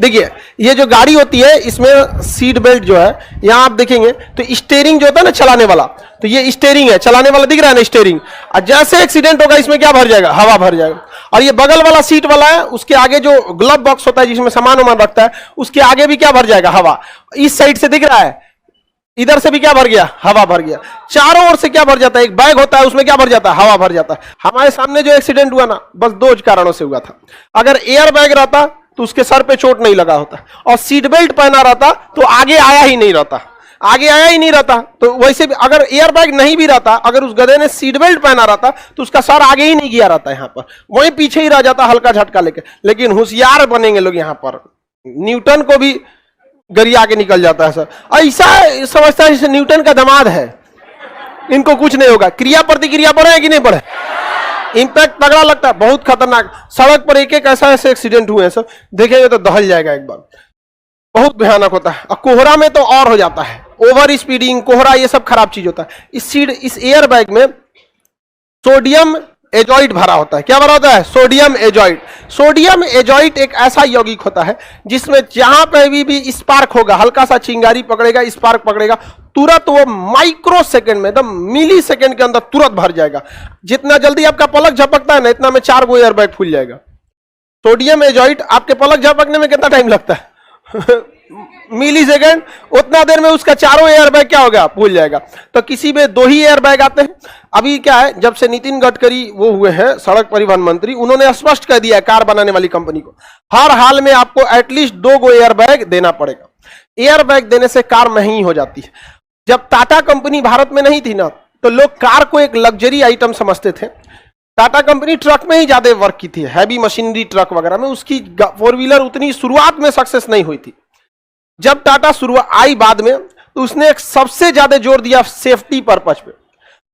देखिए ये जो गाड़ी होती है इसमें सीट बेल्ट जो है, यहां आप देखेंगे तो स्टीयरिंग जो होता है ना चलाने वाला, तो ये स्टीयरिंग है, चलाने वाला दिख रहा है ना स्टीयरिंग, और जैसे एक्सीडेंट होगा इसमें क्या भर जाएगा, हवा भर जाएगा। और ये बगल वाला सीट वाला है, उसके आगे जो ग्लव बॉक्स होता है जिसमें सामान वामान रखता है, उसके आगे भी क्या भर जाएगा, हवा। इस साइड से दिख रहा है, इधर से भी क्या भर गया, हवा भर गया। चारों ओर से क्या भर जाता है, एक बैग होता है उसमें क्या भर जाता है, हवा भर जाता है। हमारे सामने जो एक्सीडेंट हुआ ना, बस दो कारणों से हुआ था। अगर एयर बैग रहता तो उसके सर पे चोट नहीं लगा होता, और सीट बेल्ट पहना रहता तो आगे आया ही नहीं रहता, आगे आया ही नहीं रहता। तो वैसे भी अगर एयर बैग नहीं भी रहता, अगर उस गधे ने सीट बेल्ट पहना रहता तो उसका सर आगे ही नहीं गया रहता, यहां पर वहीं पीछे ही रह जाता हल्का झटका लेके। लेकिन होशियार बनेंगे लोग यहाँ पर, न्यूटन को भी गरिया के निकल जाता है सर, ऐसा समझता है जैसे न्यूटन का दामाद है, इनको कुछ नहीं होगा। क्रिया प्रतिक्रिया पढ़े कि नहीं पढ़े, इंपैक्ट तगड़ा लगता है, बहुत खतरनाक। सड़क पर एक एक ऐसा ऐसे एक्सीडेंट हुए हैं सर, देखेंगे तो दहल जाएगा एक बार, बहुत भयानक होता है। और कोहरा में तो और हो जाता है, ओवर स्पीडिंग, कोहरा, ये सब खराब चीज होता है। इस एयर बैग में सोडियम एजॉइड भरा होता है। क्या भरा होता है, सोडियम एजॉइड। सोडियम एजॉइड एक ऐसा यौगिक होता है जिसमें जहां पर भी स्पार्क होगा, हल्का सा चिंगारी पकड़ेगा, स्पार्क पकड़ेगा, तुरंत वो माइक्रो सेकंड में, एकदम मिली सेकंड के अंदर तुरंत भर जाएगा। जितना जल्दी आपका पलक झपकता है ना, इतना में 4 गो एयर बैग फूल जाएगा। सोडियम एजॉइड, आपके पलक झपकने में कितना टाइम लगता है मिली सेकेंड, उतना देर में उसका चारों एयर बैग क्या होगा, भूल जाएगा। तो किसी में 2 ही एयर बैग आते हैं। अभी क्या है, जब से नितिन गडकरी वो हुए हैं सड़क परिवहन मंत्री, उन्होंने स्पष्ट कर दिया है कार बनाने वाली कंपनी को, हर हाल में आपको एटलीस्ट 2 गो एयर बैग देना पड़ेगा। एयर बैग देने से कार महंगी हो जाती है। जब टाटा कंपनी भारत में नहीं थी ना, तो लोग कार को एक लग्जरी आइटम समझते थे। टाटा कंपनी ट्रक में ही ज्यादा वर्क की थी, हैवी मशीनरी ट्रक वगैरह में, उसकी 4 व्हीलर उतनी शुरुआत में सक्सेस नहीं हुई थी। जब टाटा शुरुआत आई बाद में, तो उसने एक सबसे ज्यादा जोर दिया सेफ्टी पर्पज पे।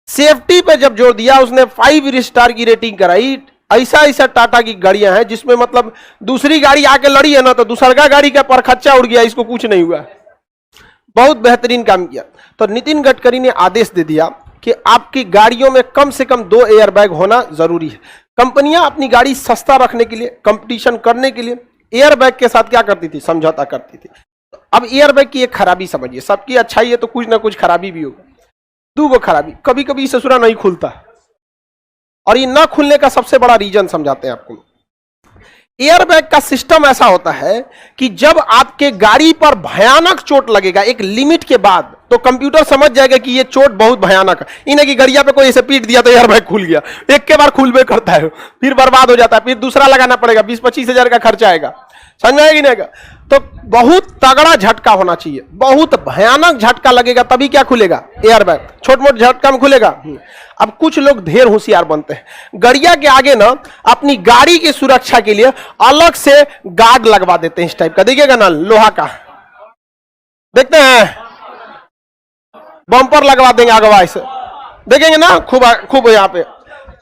सेफ्टी पे जब जोर दिया, उसने 5 स्टार की रेटिंग कराई। ऐसा ऐसा टाटा की गाड़ियां हैं जिसमें मतलब दूसरी गाड़ी आके लड़ी है ना, तो दूसरा गाड़ी का परखच्चा उड़ गया, इसको कुछ नहीं हुआ। बहुत बेहतरीन काम किया। तो नितिन गडकरी ने आदेश दे दिया कि आपकी गाड़ियों में कम से कम 2 एयर बैग होना जरूरी है। कंपनियां अपनी गाड़ी सस्ता रखने के लिए, कंपटीशन करने के लिए एयर बैग के साथ क्या करती थी, समझौता करती थी। अब एयर बैग की एक खराबी समझिए, सबकी अच्छाई है तो कुछ ना कुछ खराबी भी होगा। 2 गो खराबी, कभी कभी ससुरा नहीं खुलता, और ये ना खुलने का सबसे बड़ा रीजन समझाते हैं आपको। एयर बैग का सिस्टम ऐसा होता है कि जब आपके गाड़ी पर भयानक चोट लगेगा एक लिमिट के बाद, तो कंप्यूटर समझ जाएगा कि ये चोट बहुत भयानक है। इन्हें की गाड़िया पे कोई ऐसे पीट दिया तो एयर बैग खुल गया, एक के बार खुलबे करता है, फिर बर्बाद हो जाता है, फिर दूसरा लगाना पड़ेगा, 20-25 हजार का खर्चा आएगा। समझ में आएगी नहीं? तो बहुत तगड़ा झटका होना चाहिए, बहुत भयानक झटका लगेगा तभी क्या खुलेगा एयर बैग, छोट मोट झटका में खुलेगा। अब कुछ लोग ढेर होशियार बनते हैं, गड़िया के आगे ना अपनी गाड़ी की सुरक्षा के लिए अलग से गार्ड लगवा देते हैं, इस टाइप का देखिएगा ना, लोहा का देखते हैं, बम्पर लगवा देंगे अगवा, इसे देखेंगे ना खूब खूब यहाँ पे।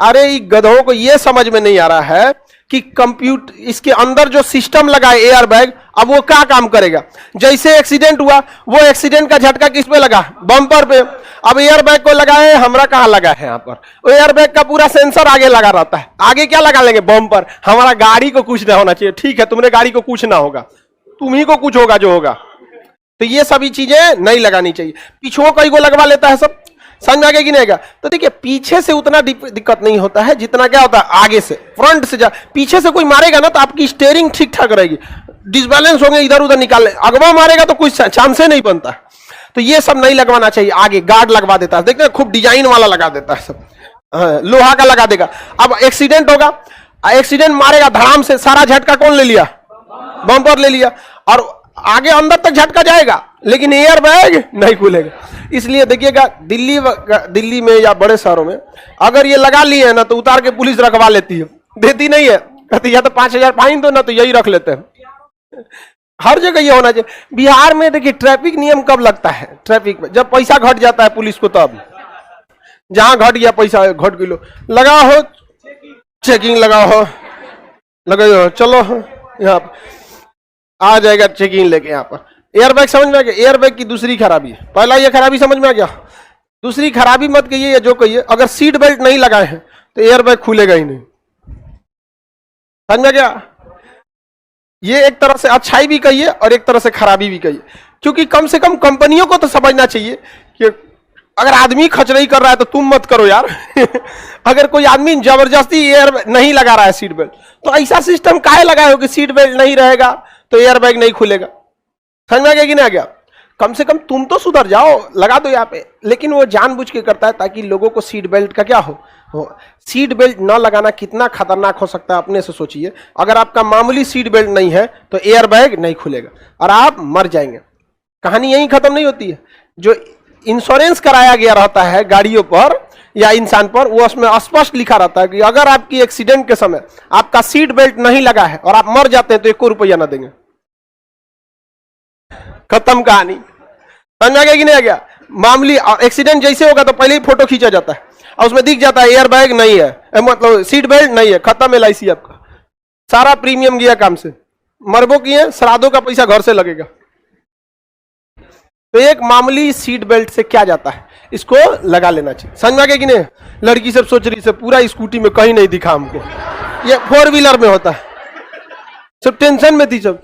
अरे गधों को ये समझ में नहीं आ रहा है कि कंप्यूटर, इसके अंदर जो सिस्टम लगा है एयर बैग, अब वो क्या काम करेगा। जैसे एक्सीडेंट हुआ, वो एक्सीडेंट का झटका किस पे लगा, बम्पर पे। अब एयर बैग को लगाए, हमरा कहां लगा है यहाँ पर, वो एयर बैग का पूरा सेंसर आगे लगा रहता है, आगे क्या लगा लेंगे, बम्पर। हमारा गाड़ी को कुछ ना होना चाहिए, ठीक है तुमने गाड़ी को कुछ ना होगा, तुम्ही को कुछ होगा जो होगा। तो ये सभी चीजें नहीं लगानी चाहिए। पीछे कई को लगवा लेता है सब, समझ में आ गया कि नहीं? तो देखिए पीछे से उतना दिक्कत नहीं होता है जितना क्या होता है आगे से, फ्रंट से। पीछे से कोई मारेगा ना तो आपकी स्टीयरिंग ठीक ठाक रहेगी, डिसबैलेंस होंगे, इधर उधर निकालने, अगवा मारेगा तो कुछ चांस नहीं बनता। तो ये सब नहीं लगवाना चाहिए। आगे गार्ड लगवा देता है, देखते हैं खूब डिजाइन वाला लगा देता है सब, लोहा का लगा देगा। अब एक्सीडेंट होगा, एक्सीडेंट मारेगा धड़ाम से, सारा झटका कौन ले लिया, बम्पर ले लिया, और आगे अंदर तक झटका जाएगा लेकिन एयर बैग नहीं खुलेगा। इसलिए देखिएगा दिल्ली में या बड़े शहरों में अगर ये लगा लिए है ना, तो उतार के पुलिस रखवा लेती है, देती नहीं है, कहती या तो 5000 फाइन दो ना, तो यही रख लेते हैं। हर जगह ये होना चाहिए। बिहार में देखिए ट्रैफिक नियम कब लगता है, ट्रैफिक में जब पैसा घट जाता है पुलिस को, तब जहां घट गया पैसा, घट किलो लगा हो, चेकिंग लगा हो, लगा चलो यहाँ आ जाएगा चेकिंग लेके। यहाँ पर एयरबैग समझ में आ गया। एयरबैग की दूसरी खराबी है, पहला ये खराबी समझ में आ गया, दूसरी खराबी मत कहिए या जो कहिए, अगर सीट बेल्ट नहीं लगाए हैं तो एयरबैग खुलेगा ही नहीं। समझ में आ गया? ये एक तरह से अच्छाई भी कहिए और एक तरह से खराबी भी कहिए, क्योंकि कम से कम कंपनियों को तो समझना चाहिए कि अगर आदमी खचरई कर रहा है तो तुम मत करो यार। अगर कोई आदमी जबरदस्ती एयर नहीं लगा रहा है सीट बेल्ट, तो ऐसा सिस्टम काहे लगाए हो कि सीट बेल्ट नहीं रहेगा तो एयर बैग नहीं खुलेगा। समझ में आ गया कि नहीं आ गया? कम से कम तुम तो सुधर जाओ, लगा दो यहाँ पे। लेकिन वो जानबूझ के करता है ताकि लोगों को सीट बेल्ट का क्या हो। सीट बेल्ट न लगाना कितना खतरनाक हो सकता है अपने से सोचिए। अगर आपका मामूली सीट बेल्ट नहीं है तो एयर बैग नहीं खुलेगा और आप मर जाएंगे। कहानी यहीं खत्म नहीं होती है। जो इंश्योरेंस कराया गया रहता है गाड़ियों पर या इंसान पर, वो उसमें स्पष्ट लिखा रहता है कि अगर आपकी एक्सीडेंट के समय आपका सीट बेल्ट नहीं लगा है और आप मर जाते हैं तो 1 रुपया ना देंगे। खत्म कहानी। समझ में आ गया कि नहीं आ गया? मामूली एक्सीडेंट जैसे होगा तो पहले ही फोटो खींचा जाता है और उसमें दिख जाता है एयर बैग नहीं है, मतलब सीट बेल्ट नहीं है, खत्म LIC आपका, सारा प्रीमियम गया काम से। मरबो किए, श्राद्धों का पैसा घर से लगेगा। तो एक मामूली सीट बेल्ट से क्या जाता है, इसको लगा लेना चाहिए। समझ में आ गया कि नहीं? लड़की सब सोच रही से पूरा स्कूटी में कहीं नहीं दिखा हमको, ये 4 व्हीलर में होता है। सब टेंशन में थी सब,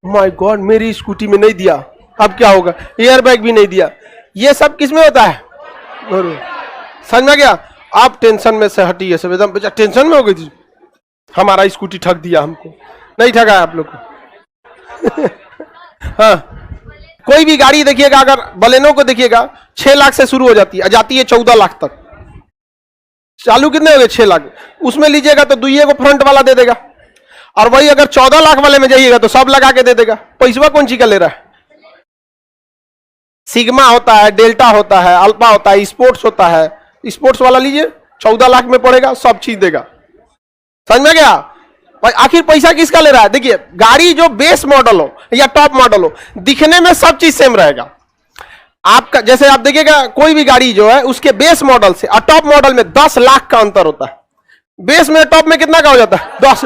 माय गॉड मेरी स्कूटी में नहीं दिया, अब क्या होगा, एयर बैग भी नहीं दिया। ये सब किस में होता है? समझ में आ गया? आप टेंशन में से हटिए, सब एकदम बच्चा टेंशन में हो गई थी, हमारा स्कूटी ठग दिया हमको। नहीं ठगा है आप लोग को। हाँ, कोई भी गाड़ी देखिएगा, अगर बलेनो को देखिएगा 6 लाख से शुरू हो जाती है, जाती है 14 लाख तक। चालू कितने हो गए? 6 लाख। उसमें लीजिएगा तो दुइये को फ्रंट वाला दे देगा, और वही अगर 14 लाख वाले में जाइएगा तो सब लगा के दे देगा। पैसा कौन सी का ले रहा है? सिग्मा होता है, डेल्टा होता है, अल्फा होता है, स्पोर्ट्स होता है। स्पोर्ट्स वाला लीजिए 14 लाख में पड़ेगा, सब चीज देगा। समझ में गया? आखिर पैसा किसका ले रहा है? देखिए, गाड़ी जो बेस मॉडल हो या टॉप मॉडल हो, दिखने में सब चीज सेम रहेगा आपका। जैसे आप देखिएगा कोई भी गाड़ी जो है उसके बेस मॉडल से और टॉप मॉडल में 10 लाख का अंतर होता है। बेस में टॉप में कितना का हो जाता है? 10।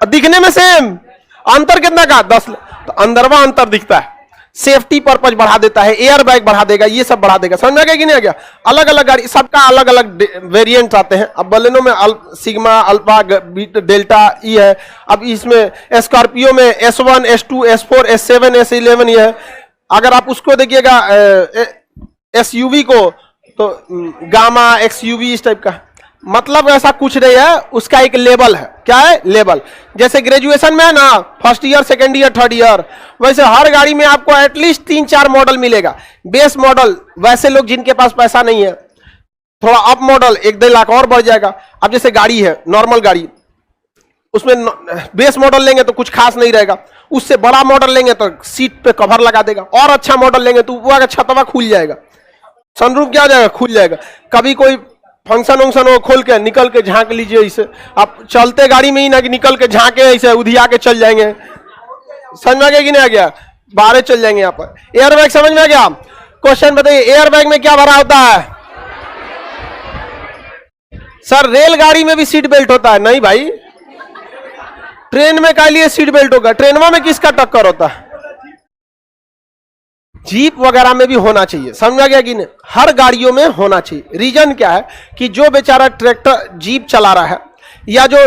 दिखने में सेम, अंतर कितना का? 10। तो अंदरवा अंतर दिखता है। सेफ्टी पर्पज बढ़ा देता है, एयर बैग बढ़ा देगा, ये सब बढ़ा देगा। समझ में आ गया कि नहीं आ गया? अलग अलग गाड़ी, सबका अलग अलग वेरिएंट आते हैं। अब बलेनो में सिग्मा, अल्फा, डेल्टा ई है। अब इसमें स्कॉर्पियो में S1, S2, S4, S7, S11 ये है। अगर आप उसको देखिएगा SUV को, तो गामा, XUV इस टाइप का। मतलब ऐसा कुछ नहीं है, उसका एक लेवल है। क्या है? लेवल। जैसे ग्रेजुएशन में है ना, first year, second year, third year, वैसे हर गाड़ी में आपको एटलीस्ट 3-4 मॉडल मिलेगा। बेस मॉडल वैसे लोग जिनके पास पैसा नहीं है, थोड़ा अप मॉडल 1-2 लाख और बढ़ जाएगा। अब जैसे गाड़ी है, नॉर्मल गाड़ी, उसमें बेस मॉडल लेंगे तो कुछ खास नहीं रहेगा। उससे बड़ा मॉडल लेंगे तो सीट पे कवर लगा देगा, और अच्छा मॉडल लेंगे तो ऊपर का छतवा खुल जाएगा, सनरूफ क्या हो जाएगा? खुल जाएगा। कभी कोई फंक्शन वंक्शन हो, खोल के निकल के झांक लीजिए। इसे आप चलते गाड़ी में ही ना कि निकल के झांके ऐसे उधिया के चल जाएंगे। समझ में आ गया कि नहीं आ गया? बाहर चल जाएंगे। यहाँ पर एयर बैग समझ में आ गया? क्वेश्चन बताइए, एयर बैग में क्या भरा होता है? सर रेलगाड़ी में भी सीट बेल्ट होता है? नहीं भाई, ट्रेन में का लिए सीट बेल्ट होगा? ट्रेनवा में किसका टक्कर होता है? जीप वगैरह में भी होना चाहिए। समझा गया कि नहीं? हर गाड़ियों में होना चाहिए। रीजन क्या है कि जो बेचारा ट्रैक्टर, जीप चला रहा है या जो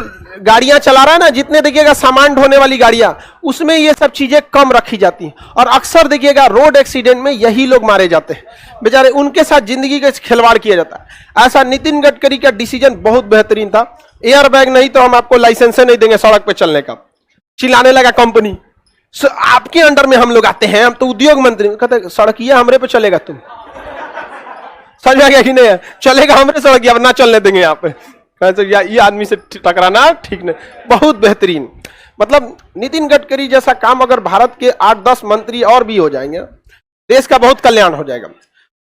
गाड़ियां चला रहा है ना, जितने देखिएगा सामान ढोने वाली गाड़ियां, उसमें ये सब चीजें कम रखी जाती हैं। और अक्सर देखिएगा रोड एक्सीडेंट में यही लोग मारे जाते हैं बेचारे, उनके साथ जिंदगी का खिलवाड़ किया जाता है। ऐसा नितिन गडकरी का डिसीजन बहुत बेहतरीन था। एयर बैग नहीं तो हम आपको लाइसेंस नहीं देंगे सड़क पर चलने का। चिल्लाने लगा कंपनी, आपके अंडर में हम लोग आते हैं, हम तो उद्योग मंत्री। कहते सड़किया हमरे पे चलेगा तुम? समझ आ गया कि नहीं? चलेगा हमरे सड़किया, ना चलने देंगे यहाँ पे। ये आदमी से टकराना ठीक नहीं। बहुत बेहतरीन, मतलब नितिन गडकरी जैसा काम अगर भारत के 8-10 मंत्री और भी हो जाएंगे, देश का बहुत कल्याण हो जाएगा।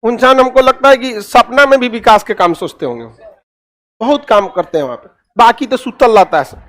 इंसान हमको लगता है कि सपना में भी विकास के काम सोचते होंगे, बहुत काम करते हैं वहां पे। बाकी तो सुतल रहता है।